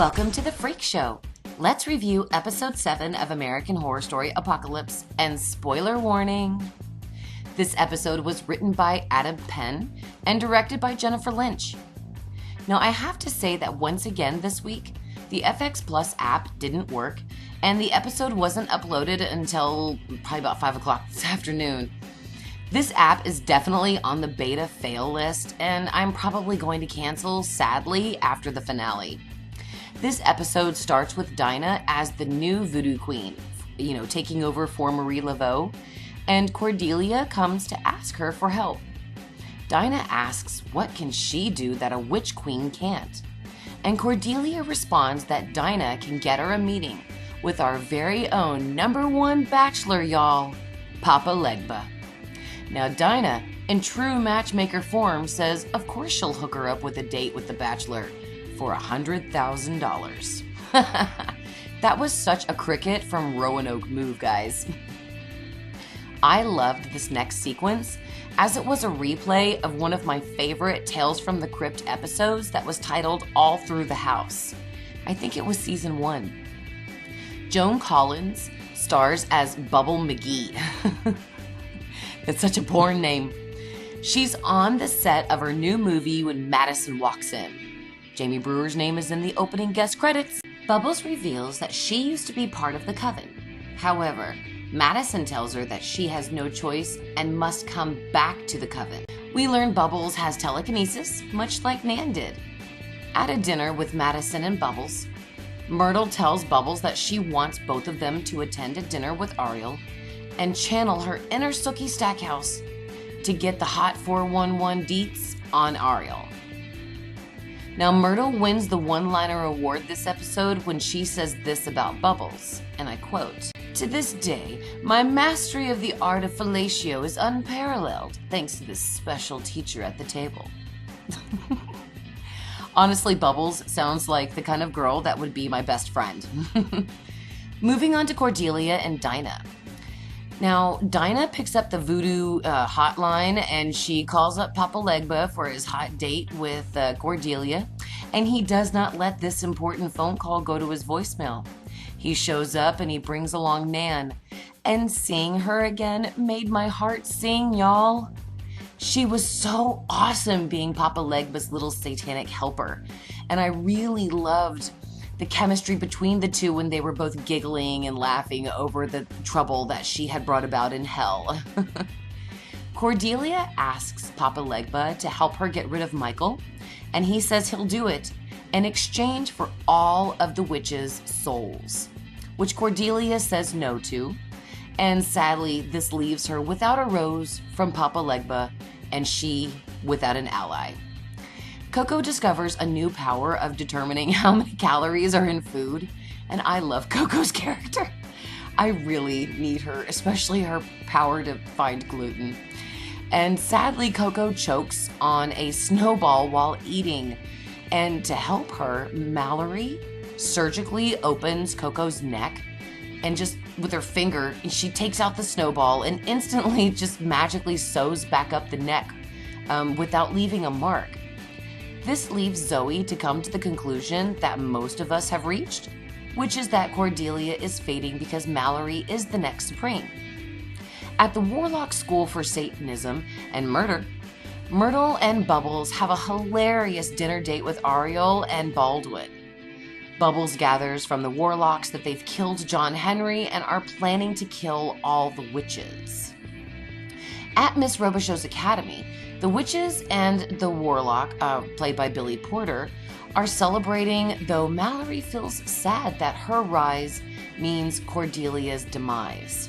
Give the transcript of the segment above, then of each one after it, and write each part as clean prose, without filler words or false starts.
Welcome to the Freak Show. Let's review episode 7 of American Horror Story Apocalypse, and spoiler warning. This episode was written by Adam Penn and directed by Jennifer Lynch. Now I have to say that once again this week, the FX Plus app didn't work and the episode wasn't uploaded until probably about 5 o'clock this afternoon. This app is definitely on the beta fail list, and I'm probably going to cancel, sadly, after the finale. This episode starts with Dinah as the new voodoo queen, taking over for Marie Laveau, and Cordelia comes to ask her for help. Dinah asks what can she do that a witch queen can't, and Cordelia responds that Dinah can get her a meeting with our very own #1 bachelor, y'all, Papa Legba. Now Dinah, in true matchmaker form, says of course she'll hook her up with a date with the bachelor for $100,000. That was such a Cricket from Roanoke move, guys. I loved this next sequence as it was a replay of one of my favorite Tales from the Crypt episodes that was titled All Through the House. I think it was season 1. Joan Collins stars as Bubble McGee. It's such a porn name. She's on the set of her new movie when Madison walks in. Jamie Brewer's name is in the opening guest credits. Bubbles reveals that she used to be part of the coven. However, Madison tells her that she has no choice and must come back to the coven. We learn Bubbles has telekinesis, much like Nan did. At a dinner with Madison and Bubbles, Myrtle tells Bubbles that she wants both of them to attend a dinner with Ariel and channel her inner Sookie Stackhouse to get the hot 411 deets on Ariel. Now Myrtle wins the one-liner award this episode when she says this about Bubbles, and I quote, "To this day, my mastery of the art of fellatio is unparalleled, thanks to this special teacher at the table." Honestly, Bubbles sounds like the kind of girl that would be my best friend. Moving on to Cordelia and Dinah. Now, Dinah picks up the voodoo hotline and she calls up Papa Legba for his hot date with Cordelia, and he does not let this important phone call go to his voicemail. He shows up and he brings along Nan, and seeing her again made my heart sing, y'all. She was so awesome being Papa Legba's little satanic helper, and I really loved the chemistry between the two when they were both giggling and laughing over the trouble that she had brought about in hell. Cordelia asks Papa Legba to help her get rid of Michael, and he says he'll do it in exchange for all of the witches' souls, which Cordelia says no to, and sadly this leaves her without a rose from Papa Legba and she without an ally. Coco discovers a new power of determining how many calories are in food, and I love Coco's character. I really need her, especially her power to find gluten. And sadly, Coco chokes on a snowball while eating, and to help her, Mallory surgically opens Coco's neck, and just with her finger, she takes out the snowball and instantly just magically sews back up the neck without leaving a mark. This leaves Zoe to come to the conclusion that most of us have reached, which is that Cordelia is fading because Mallory is the next Supreme. At the Warlock School for Satanism and Murder, Myrtle and Bubbles have a hilarious dinner date with Ariel and Baldwin. Bubbles gathers from the Warlocks that they've killed John Henry and are planning to kill all the witches. At Miss Robichaux's Academy, the witches and the Warlock, played by Billy Porter, are celebrating, though Mallory feels sad that her rise means Cordelia's demise.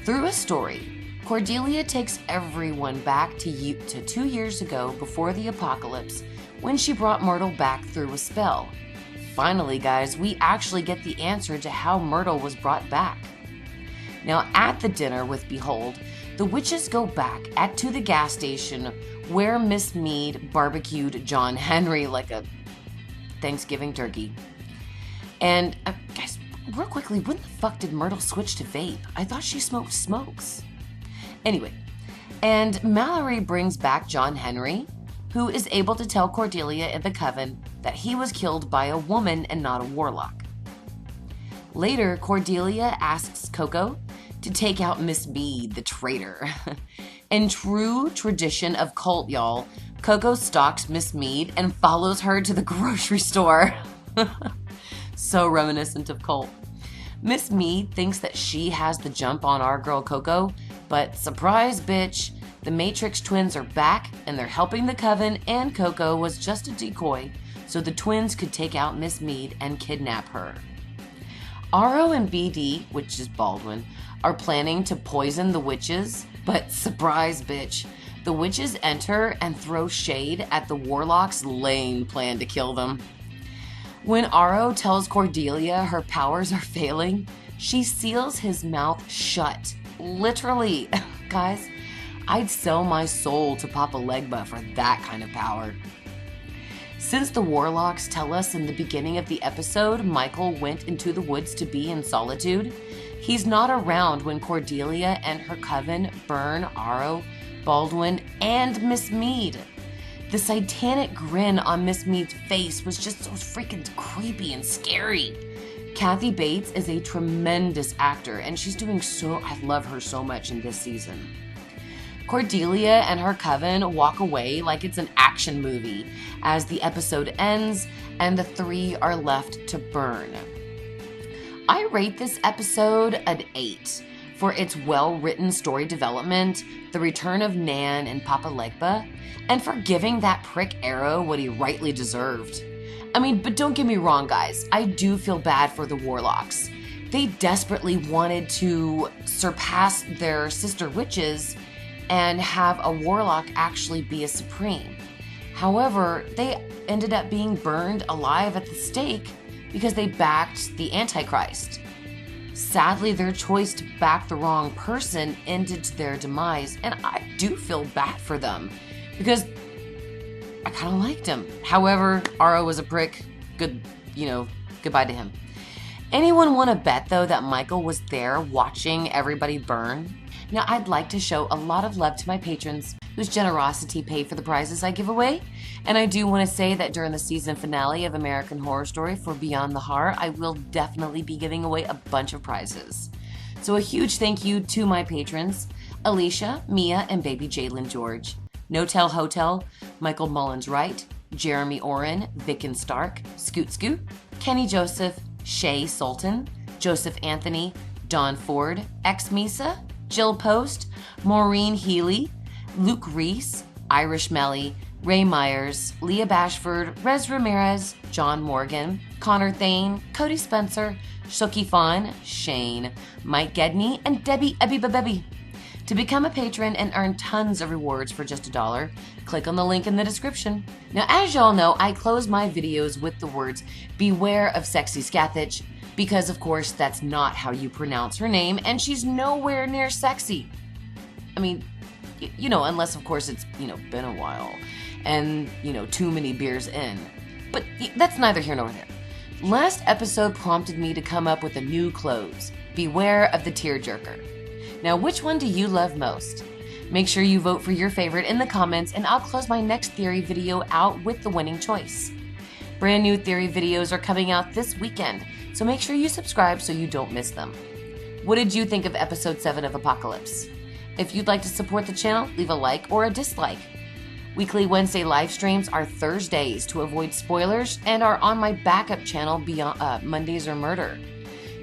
Through a story, Cordelia takes everyone back to 2 years ago before the apocalypse when she brought Myrtle back through a spell. Finally, guys, we actually get the answer to how Myrtle was brought back. Now, at the dinner with Behold, the witches go back to the gas station where Miss Mead barbecued John Henry like a Thanksgiving turkey. And, guys, real quickly, when the fuck did Myrtle switch to vape? I thought she smoked smokes. Anyway, and Mallory brings back John Henry, who is able to tell Cordelia and the coven that he was killed by a woman and not a warlock. Later, Cordelia asks Coco to take out Miss Mead, the traitor. In true tradition of cult, y'all, Coco stalks Miss Mead and follows her to the grocery store. So reminiscent of cult. Miss Mead thinks that she has the jump on our girl Coco, but surprise bitch, the Matrix twins are back and they're helping the Coven, and Coco was just a decoy so the twins could take out Miss Mead and kidnap her. RO and BD, which is Baldwin, are planning to poison the witches, but surprise bitch, the witches enter and throw shade at the warlock's lame plan to kill them. When RO tells Cordelia her powers are failing, she seals his mouth shut. Literally. Guys, I'd sell my soul to Papa Legba for that kind of power. Since the warlocks tell us in the beginning of the episode Michael went into the woods to be in solitude, he's not around when Cordelia and her coven burn RO, Baldwin, and Miss Mead. The satanic grin on Miss Mead's face was just so freaking creepy and scary. Kathy Bates is a tremendous actor, and she's doing I love her so much in this season. Cordelia and her coven walk away like it's an action movie as the episode ends and the three are left to burn. I rate this episode an 8 for its well-written story development, the return of Nan and Papa Legba, and for giving that prick Arrow what he rightly deserved. I mean, but don't get me wrong, guys. I do feel bad for the warlocks. They desperately wanted to surpass their sister witches and have a warlock actually be a supreme. However, they ended up being burned alive at the stake because they backed the Antichrist. Sadly, their choice to back the wrong person ended to their demise, and I do feel bad for them because I kind of liked him. However, Aro was a prick. Goodbye to him. Anyone want to bet, though, that Michael was there watching everybody burn? Now, I'd like to show a lot of love to my patrons whose generosity paid for the prizes I give away. And I do want to say that during the season finale of American Horror Story for Beyond the Horror, I will definitely be giving away a bunch of prizes. So a huge thank you to my patrons, Alicia, Mia, and baby Jalen George, No-Tell Hotel, Michael Mullins-Wright, Jeremy Oren, Vicken Stark, Scoot Scoot, Kenny Joseph, Shay Sultan, Joseph Anthony, Don Ford, X Misa, Jill Post, Maureen Healy, Luke Reese, Irish Melly, Ray Myers, Leah Bashford, Rez Ramirez, John Morgan, Connor Thane, Cody Spencer, Shooky Fawn, Shane, Mike Gedney, and Debbie Ebby. To become a patron and earn tons of rewards for just $1, click on the link in the description. Now, as y'all know, I close my videos with the words, "Beware of Sexy Scathach," because of course that's not how you pronounce her name, and she's nowhere near sexy. I mean, unless of course it's, been a while and, too many beers in. But that's neither here nor there. Last episode prompted me to come up with a new close. Beware of the tearjerker. Now, which one do you love most? Make sure you vote for your favorite in the comments, and I'll close my next theory video out with the winning choice. Brand new theory videos are coming out this weekend, so make sure you subscribe so you don't miss them. What did you think of episode 7 of Apocalypse? If you'd like to support the channel, leave a like or a dislike. Weekly Wednesday live streams are Thursdays to avoid spoilers and are on my backup channel Beyond Mondays or Murder.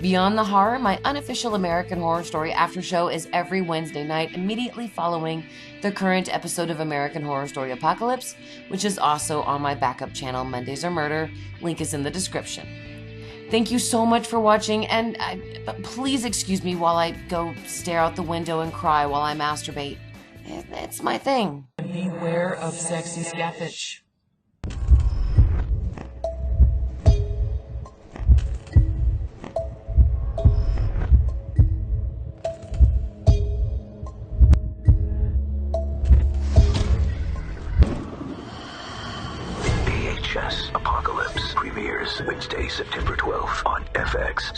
Beyond the Horror, my unofficial American Horror Story after show, is every Wednesday night immediately following the current episode of American Horror Story Apocalypse, which is also on my backup channel Mondays or Murder. Link is in the description. Thank you so much for watching, and please excuse me while I go stare out the window and cry while I masturbate. It's my thing. Beware of Sexy Scathach. AHS Apocalypse premieres Wednesday, September 12th on FX.